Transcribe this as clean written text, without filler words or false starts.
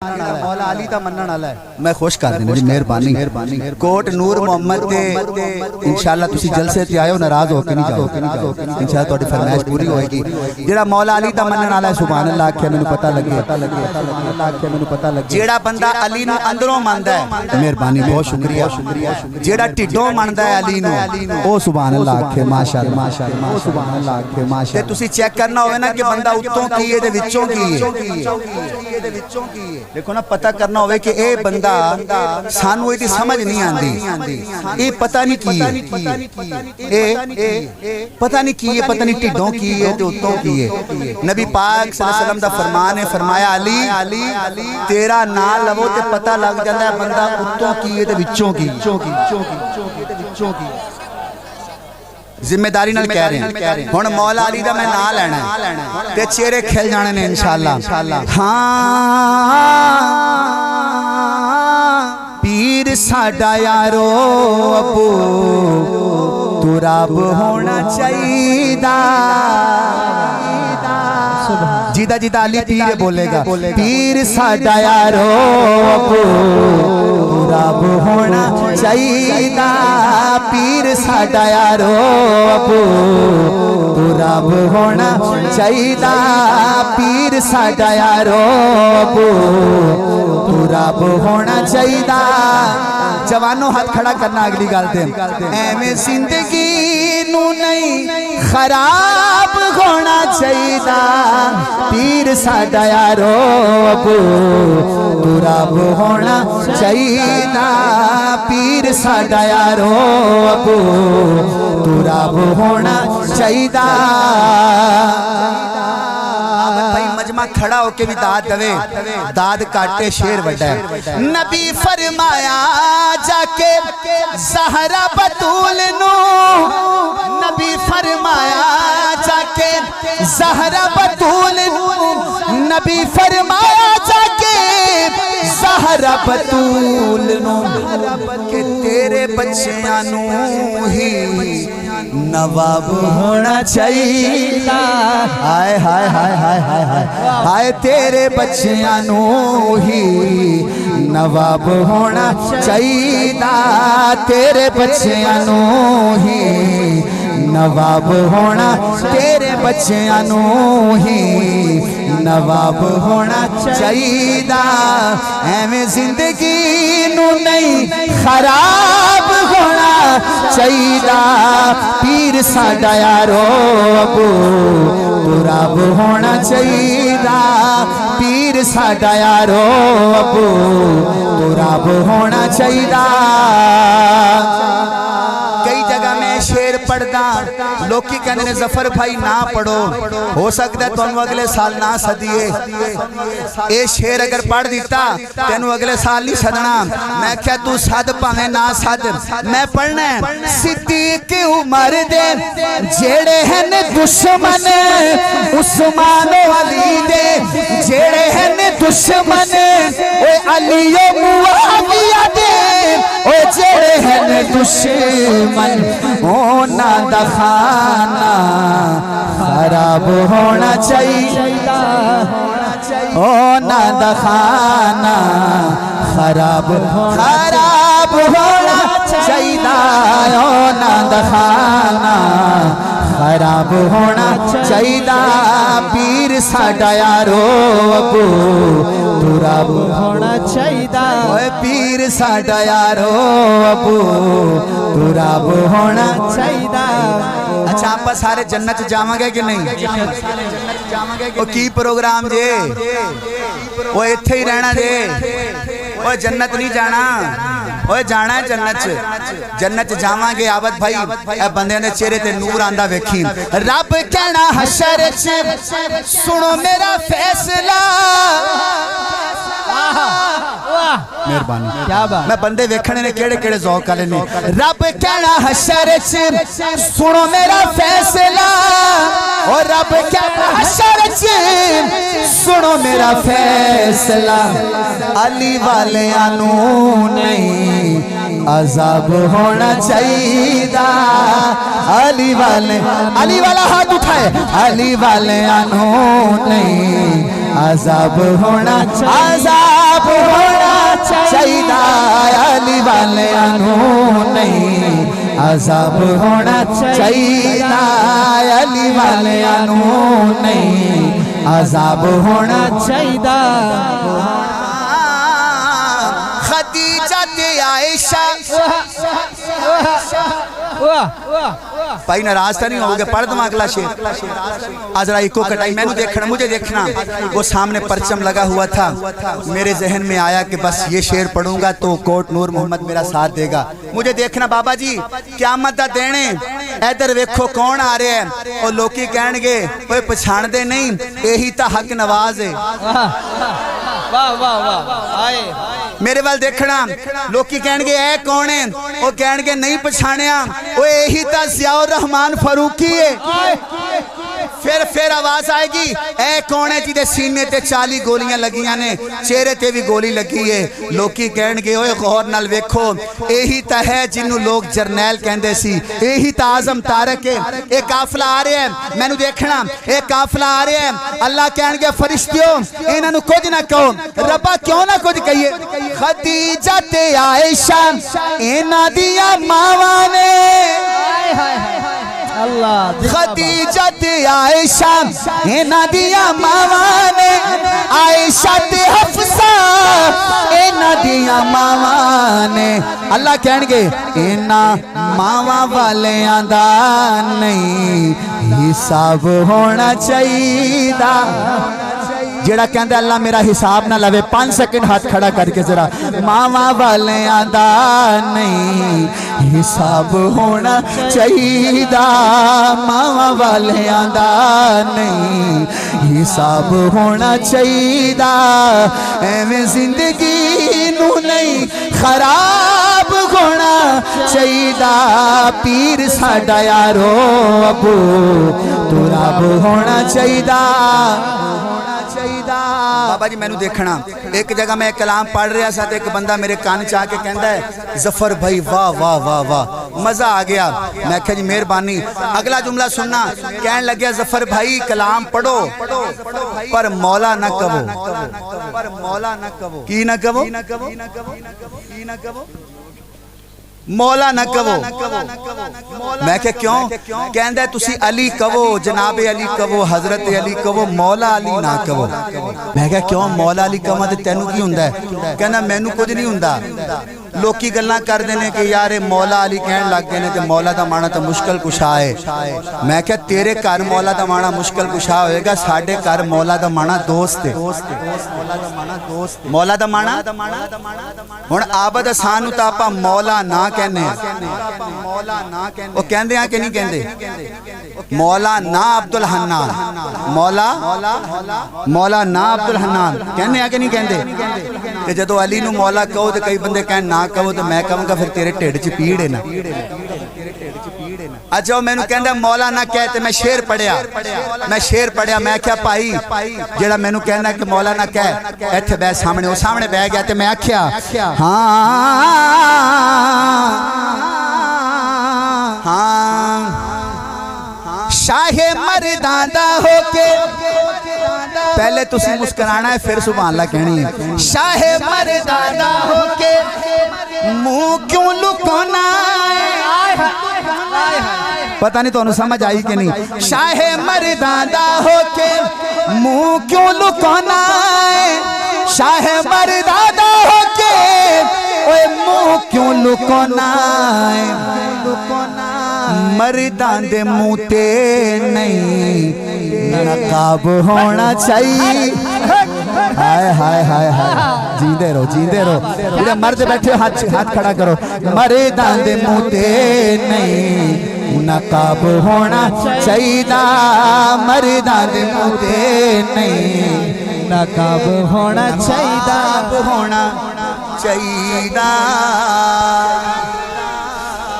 مولا علی دا منن والا ہے میں خوش کر دینا جی مہربانی کوٹ نور محمد دے انشاءاللہ تسی جلسے تے آئے ہو ناراض ہو کے نہیں جاؤ انشاءاللہ تہاڈی فرمائش پوری ہوئے گی جیڑا مولا علی دا منن والا ہے سبحان اللہ آکھیا مینوں پتہ لگے جیڑا بندہ علی نو اندروں مندا ہے مہربانی بہت شکریہ جیڑا ٹھڈوں مندا ہے علی نو او سبحان اللہ آکھے ماشاءاللہ او سبحان اللہ آکھے ماشاءاللہ تے تسی چیک کرنا ہوے نا کہ بندہ اتوں کی ہے تے وچوں کی ہے دیکھو نا پتہ کرنا ہوئے کہ اے بندہ سانو ایدی سمجھ نہیں آندی اے پتہ نہیں کی ہے پتہ نہیں کی ہے پتہ نہیں ٹھڈوں کی ہے تے اتوں کی ہے نبی پاک صلی اللہ علیہ وسلم دا فرمان ہے فرمایا علی تیرا نا لو تے پتہ لگ جاتا ہے بندہ اتوں کی ہے تے وچوں کی ذمہ داری نال کہہ رہے ہیں ہن مولا علی دا میں نا لینا ہے تے چہرے کھل جانے نے انشاءاللہ ہاں پیر ساڈا یارو ابو تو رب ہونا چاہیدا جیدہ جیدہ علی پیر بولے گا پیر ساڈا یارو ابو تو رب ہونا چاہیدا پیر ساڈا یارو ابو تو رب ہونا چاہیدا پیر ساڈا یارو ابو تو رب ہونا چاہیدا جوانوں ہاتھ کھڑا کرنا اگلی گالتے ہیں ایویں زندگی نو نہیں خراب ہونا چاہیدا پیر ساڈا یارو ابو تو رب ہونا چاہیدا پیر ساڈا یارو ابو تو رب ہونا چاہیدا مجمع کھڑا ہو کے بھی داد دوے داد کاٹے شیر بڑھا ہے نبی فرمایا جا کے زہرا بطول نو نبی فرمایا جا کے زہرا بطول نو نبی فرمایا جا کے زہرا بطول نو کہ تیرے بچیاں نو ہی نواب ہونا چاہیے ہائے ہائے ہائے ہائے ہائے ہائے تیرے بچیاں نو ہی نواب ہونا چاہیے تیرے بچیاں نو ہی نواب ہونا تیرے بچیاں نو ہی نواب ہونا چاہیے ایویں زندگی نو نہیں خراب ہونا چاہیے پیر ساڈا یارو ابو تو رب ہونا چاہیے پیر ساڈا یارو ابو تو رب ہونا چاہیے کئی جگہ میں شیر پڑھدا لوکی کہنے نے ظفر بھائی نہ پڑھو ہو سکتا ہے تو انہوں اگلے سال نہ صدیے اے شیر اگر پڑھ دیتا تینوں اگلے سال نہیں صدنا میں کیا تو صد پانے نہ صد میں پڑھنا ہے صدیق عمر دے جیڑے ہیں دشمن عثمان و علی دے جیڑے ہیں دشمن اے علی و معاویہ دے اے جیڑے ہیں دشمن اونا دا خانہ خراب ہونا چاہیے اونا دا خانہ خراب ہونا چاہیے اونا دا خانہ خراب ہونا چاہیے پیر ساڈا یارو ابو تو رب ہونا چاہیے پیر ساڈا یارو ابو تو رب ہونا چاہیے اچھا آپ سارے جنت جاواں گے کہ نہیں وہ کی پروگرام جے وہ ایتھے ہی رہنا جے وہ جنت نہیں جانا وہ جانا ہے جنت جاواں گے عابد بھائی اے بندے نے چہرے تے نور آندا ویکھی رب کہنا حشر وچ سنو میرا فیصلہ مہربانی میں بندے ویکھنے نے کیڑے کیڑے ذوق والے نے رب کہنا حشر وچ سنو میرا فیصلہ اور رب کہنا حشر وچ سنو میرا فیصلہ علی والیاں نو نہیں عذاب ہونا چاہیے علی والا ہاتھ اٹھائے علی والیاں نو نہیں عذاب ہونا عذاب अली वालियां नूं नहीं अजाब होना चाहिए अली वालियां नूं नहीं अजाब होना चाहिए खदीजा ते आयशा भाई नाराज तो नहीं होगे पढ़ दमा अगला शेर आजरा इको कटाई मैंने देखना मुझे देखना वो सामने परचम लगा हुआ था मेरे जहन में आया कि बस ये शेर पढ़ूंगा तो कोट नूर मोहम्मद मेरा साथ देगा मुझे देखना बाबा जी क़यामत दा देने इधर वेखो कौन आ रहे हैं और लोकी कहणगे कोई पछाण दे नहीं यही तो हक नवाज है वाह वाह वाह आए मेरे वाल देखना लोकी कहणगे ए कौन है वो कहणगे नहीं पछाणिया वो यही तो ज़ियाउर रहमान फारूकी है फिर आवाज आएगी ए कौन है जिदे सीने ते 40 गोलियां लगियां ने चेहरे ते भी गोली लगी है लोकी कहणगे ओए गौर नाल वेखो यही तो है जिन्हों लोग जरनैल कहंदे सी यही तो आजम तारक है एक काफिला आ रहा है मैनू देखना एक काफिला आ रहा है अल्लाह कहणगे फरिश्तियों इन्हां नू कुछ ना कहो रब्बा क्यों ना कुछ कहिए खदीजा ते आयशा इन्हां दियां मावां ने अल्लाह खदीजा ते आयशा इन्हां दियां मावां ने आयशा ते हफ्सा इन्हां दियां मावां ने अल्लाह कहणगे इन्हां मावां वालियां दा नहीं हिसाब होना चाहिदा जेड़ा कहंदा अल्लाह मेरा हिसाब ना लवे 5 सेकंड हाथ खड़ा करके जरा मावा वालियां दा नहीं हिसाब होना चाहिदा मावा वालियां दा नहीं हिसाब होना चाहिदा एवें जिंदगी नू नहीं खराब होना चाहिदा पीर साडा यारो अबू तुराब होना चाहिदा बाबा जी मैनू देखना एक जगह मैं कलाम पढ़ रहा था तो एक बंदा मेरे कान च आके कहता है जफर भाई वाह वाह वाह वाह मजा आ गया मैं क्या जी मेहरबानी अगला जुमला सुनना कहने लगे जफर भाई कलाम पढ़ो पर मौला ना कहो पर मौला ना कहो की ना कहो मौला ना कहो मैं क्या क्यों कहंदा तुसी अली कहो जनाब अली कहो हजरत अली कहो मौला अली ना कहो मैं क्या क्यों मौला अली कहो ते तेनू की हुंदा है कहंदा मैनू कुछ नहीं हुंदा लोकी गल्लां करदे ने कि यार मौला अली कहन लग गए ने ते मौला दा माना तो मुश्किल कुशा है मैं क्या तेरे घर मौला दा माना मुश्किल कुशा होएगा साडे घर मौला दा माना दोस्त है मौला दा माना हुण आबद हसन नू तां आपां मौला ना कहने वो कहंदे आ कि नहीं कहंदे मौला ना अब्दुल हन्नान मौला ना अब्दुल हन्नान कहने आ कि नहीं कहंदे कि जदों अली नू मौला कहो तो कई बंदे कहन ना कहो तो मैं कहूँगा फिर तेरे ढिड च पीड़ है ना अच्छा वो मैनू कहंदा मौला ना कह ते मैं शेर पढ़िया मैं क्या भाई जेड़ा मैनू कहना कि मौला ना कह इत्थे बैठ सामने वो सामने बह गया ते मैं आख्या हाँ शाहे मर्दादा होके पहले तुसी मुस्कुराना है फिर सुभान अल्लाह कहनी है शाहे मर्दादा होके मुंह क्यों लुकाना है पता नहीं तो समझ आई कि नहीं शाहे मर्दादा होके मुंह क्यों लुकाना है शाहे मर्दादा होके ओए मुंह क्यों लुकाना है मर्दां दे मुंह ते नहीं नकाब होना चाहिए हाय हाय हाय हाय जींदे रहो जेड़े मर्द बैठे हाथ खड़ा करो मर्दां दे मुंह ते नहीं नकाब होना चाहिए मर्दां दे मुंह ते नहीं नकाब होना चाहिए